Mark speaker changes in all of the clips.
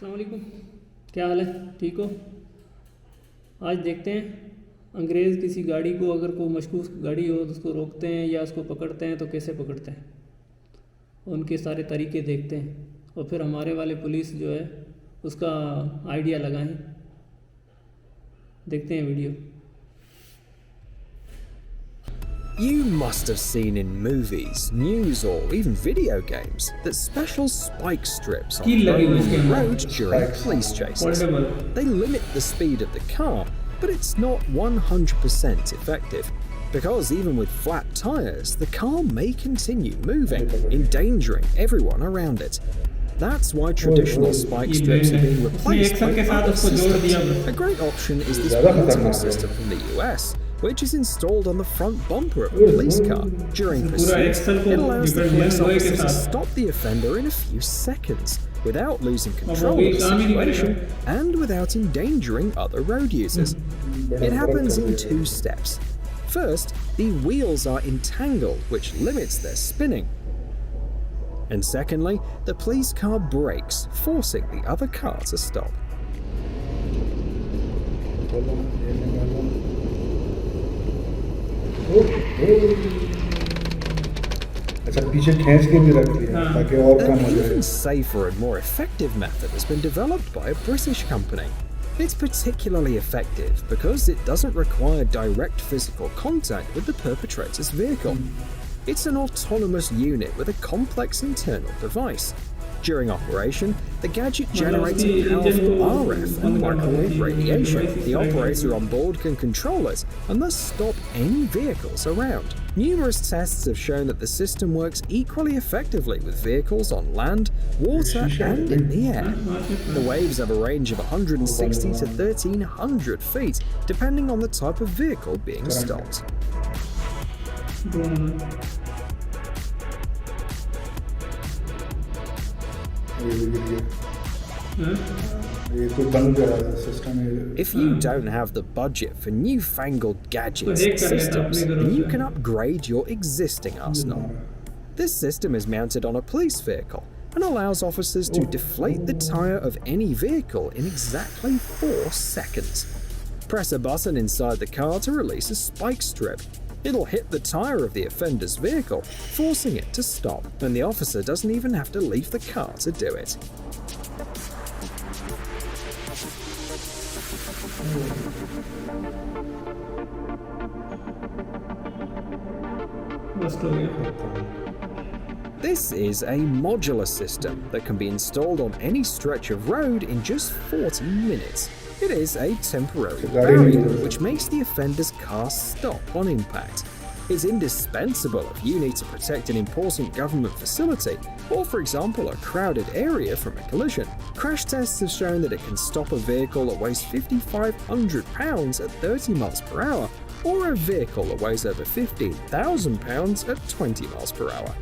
Speaker 1: अस्सलाम वालेकुम, क्या हाल है? ठीक हो? आज देखते हैं अंग्रेज़ किसी गाड़ी को, अगर कोई मशकूक गाड़ी हो तो उसको रोकते हैं या उसको पकड़ते हैं तो कैसे पकड़ते हैं, उनके सारे तरीके देखते हैं और फिर हमारे वाले पुलिस जो है उसका आइडिया लगाएं। देखते हैं video.
Speaker 2: You must have seen in movies, news or even video games that special spike strips on the road during police chases. They limit the speed of the car, but it's not 100% effective because even with flat tires, the car may continue moving, endangering everyone around it. That's why traditional spike strips are being replaced by other systems. A great option is this portable system from the US, which is installed on the front bumper of a police car. During pursuit, it allows the police officers to stop the offender in a few seconds without losing control of the situation and without endangering other road users. It happens in 2 steps. First, the wheels are entangled, which limits their spinning. And secondly, the police car brakes, forcing the other car to stop. An even safer and more effective method has been developed by a British company. It's particularly effective because it doesn't require direct physical contact with the perpetrator's vehicle. It's an autonomous unit with a complex internal device. During operation, the gadget generates a powerful RF and microwave radiation. The operator on board can control it and thus stop any vehicles around. Numerous tests have shown that the system works equally effectively with vehicles on land, water, and in the air. The waves have a range of 160 to 1,300 feet, depending on the type of vehicle being stopped. If you don't have the budget for newfangled gadgets and systems, then you can upgrade your existing arsenal. This system is mounted on a police vehicle and allows officers to deflate the tire of any vehicle in exactly 4 seconds. Press a button inside the car to release a spike strip. It'll hit the tire of the offender's vehicle, forcing it to stop, and the officer doesn't even have to leave the car to do it. This is a modular system that can be installed on any stretch of road in just 40 minutes. It is a temporary barrier which makes the offender's car stop on impact. It's indispensable if you need to protect an important government facility or, for example, a crowded area from a collision. Crash tests have shown that it can stop a vehicle that weighs 5,500 pounds at 30 miles per hour or a vehicle that weighs over 15,000 pounds at 20 miles per hour.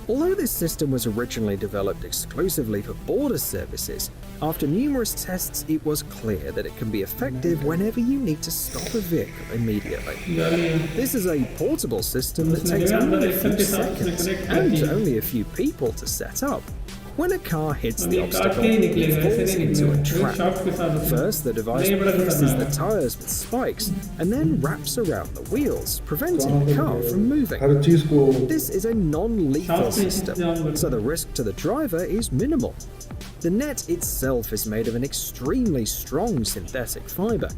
Speaker 2: Although this system was originally developed exclusively for border services, after numerous tests it was clear that it can be effective whenever you need to stop a vehicle immediately. This is a portable system that takes only a few seconds and only a few people to set up. When a car hits the obstacle, it falls into a trap. First, the device fixes the tires with spikes and then wraps around the wheels, preventing the car from moving. This is a non-lethal system, so the risk to the driver is minimal. The net itself is made of an extremely strong synthetic fiber.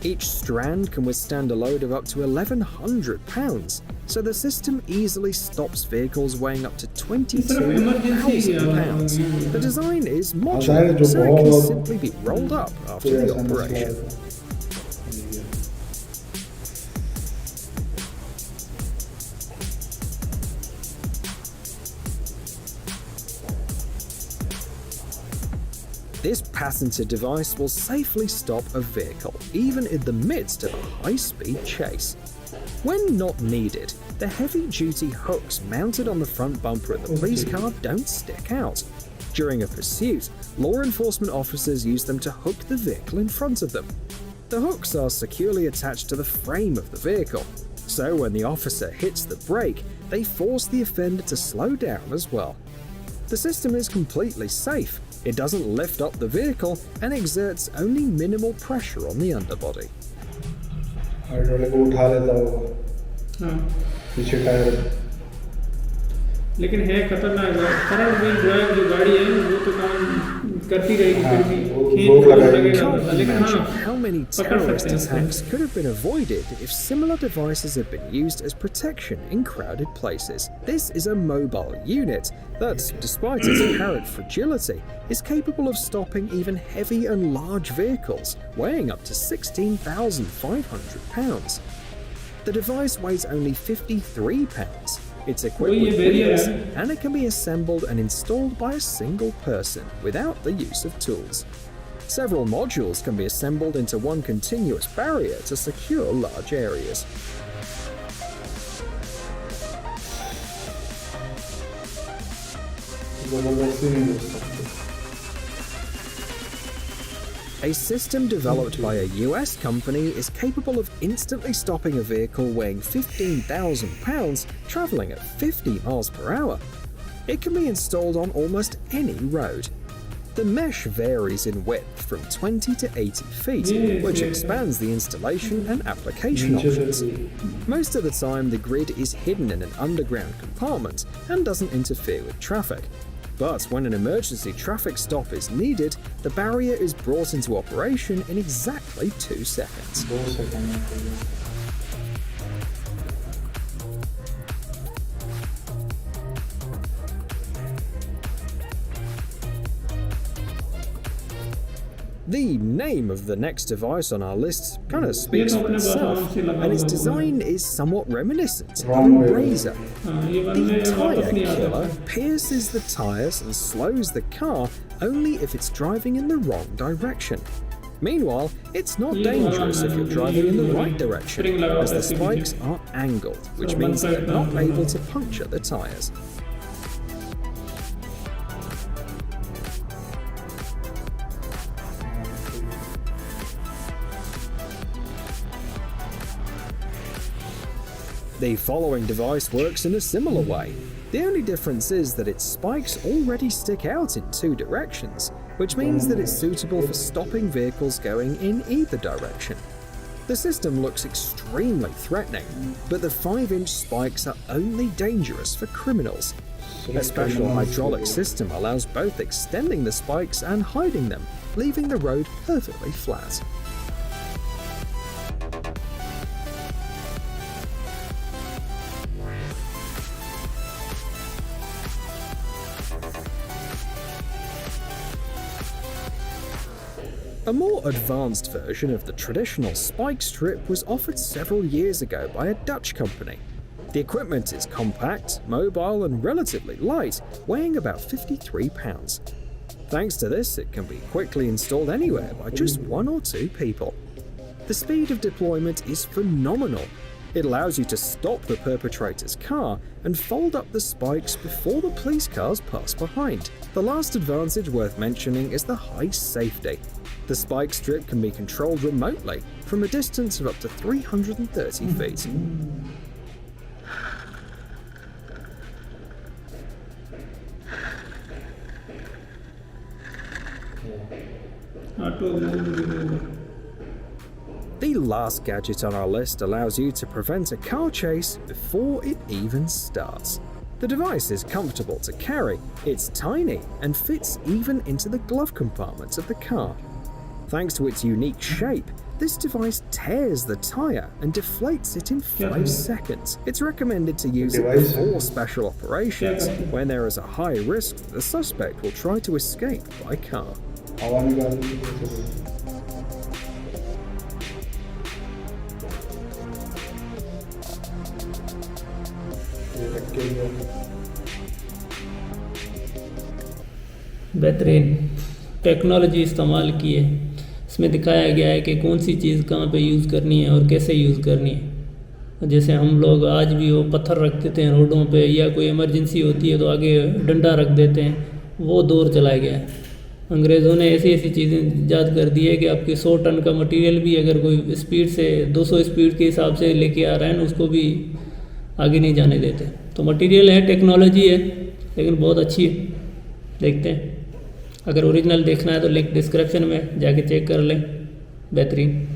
Speaker 2: Each strand can withstand a load of up to 1,100 pounds, so the system easily stops vehicles weighing up to 22,000 pounds. The design is modular, so it can simply be rolled up after the operation. This patented device will safely stop a vehicle, even in the midst of a high-speed chase. When not needed, the heavy-duty hooks mounted on the front bumper of the police car don't stick out. During a pursuit, law enforcement officers use them to hook the vehicle in front of them. The hooks are securely attached to the frame of the vehicle, so when the officer hits the brake, they force the offender to slow down as well. The system is completely safe. It doesn't lift up the vehicle and exerts only minimal pressure on the underbody.
Speaker 3: Hydraulic को उठा लेता होगा
Speaker 1: हाँ
Speaker 3: पीछे tyre
Speaker 1: लेकिन है खतरनाक current wheel drive जो गाड़ी है वो तो काम करती रहेगी फिर भी
Speaker 3: रोक लगाएगी
Speaker 2: Can't imagine how many terrorist attacks could have been avoided if similar devices had been used as protection in crowded places. This is a mobile unit that, despite its apparent fragility, is capable of stopping even heavy and large vehicles weighing up to 16,500 pounds. The device weighs only 53 pounds. It's equipped with wheels, and it can be assembled and installed by a single person without the use of tools. Several modules can be assembled into one continuous barrier to secure large areas. A system developed by a US company is capable of instantly stopping a vehicle weighing 15,000 pounds travelling at 50 miles per hour. It can be installed on almost any road. The mesh varies in width from 20 to 80 feet, which expands the installation and application options. Most of the time, the grid is hidden in an underground compartment and doesn't interfere with traffic. But when an emergency traffic stop is needed, the barrier is brought into operation in exactly 2 seconds. The name of the next device on our list kind of speaks for itself, and its design is somewhat reminiscent of a razor. The tyre killer pierces the tyres and slows the car only if it's driving in the wrong direction. Meanwhile, it's not dangerous if you're driving in the right direction, as the spikes are angled, which means they're not able to puncture the tyres. The following device works in a similar way. The only difference is that its spikes already stick out in 2 directions, which means that it's suitable for stopping vehicles going in either direction. The system looks extremely threatening, but the 5-inch spikes are only dangerous for criminals. A special hydraulic system allows both extending the spikes and hiding them, leaving the road perfectly flat. A more advanced version of the traditional spike strip was offered several years ago by a Dutch company. The equipment is compact, mobile, and relatively light, weighing about 53 pounds. Thanks to this, it can be quickly installed anywhere by just 1 or 2 people. The speed of deployment is phenomenal. It allows you to stop the perpetrator's car and fold up the spikes before the police cars pass behind. The last advantage worth mentioning is the high safety. The spike strip can be controlled remotely from a distance of up to 330 feet. The last gadget on our list allows you to prevent a car chase before it even starts. The device is comfortable to carry, it's tiny, and fits even into the glove compartment of the car. Thanks to its unique shape, this device tears the tyre and deflates it in 5 seconds. It's recommended to use it before special operations, when there is a high risk that the suspect will try to escape by car.
Speaker 1: बेहतरीन technology इस्तेमाल की है। इसमें दिखाया गया है कि कौन सी चीज़ कहाँ पे यूज़ करनी है और कैसे यूज़ करनी है। जैसे हम लोग आज भी वो पत्थर रख देते हैं रोडों पे, या कोई इमरजेंसी होती है तो आगे डंडा रख देते हैं, वो दौर चला गया है। अंग्रेज़ों ने ऐसी ऐसी चीज़ें ईजाद कर दी है कि आपके 100 टन का मटेरियल भी अगर कोई स्पीड से 200 स्पीड के हिसाब से लेके आ रहा है ना, उसको भी आगे नहीं जाने देते। तो मटेरियल है, टेक्नोलॉजी है, लेकिन बहुत अच्छी है। देखते हैं, अगर ओरिजिनल देखना है तो लिंक डिस्क्रिप्शन में जाके चेक कर लें। बेहतरीन।